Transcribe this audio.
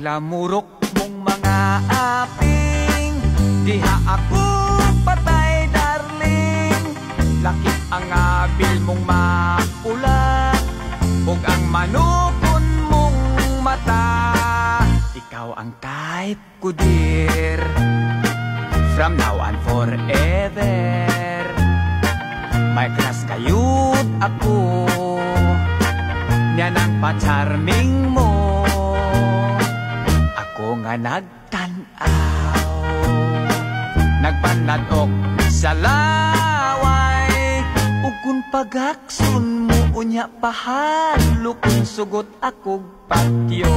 Paglamurok mong mga aping, diha ako patay darling. Lakip ang abil mong makula, ug ang manukon mong mata. Ikaw ang type ko dear, from now on forever. May crush kayut ako, niya nang pa-charming mo. Ako nga nagtanaw, nagpanadok sa laway. Ug kung pagakson mo unya pahalo, kung sugot akog patyo.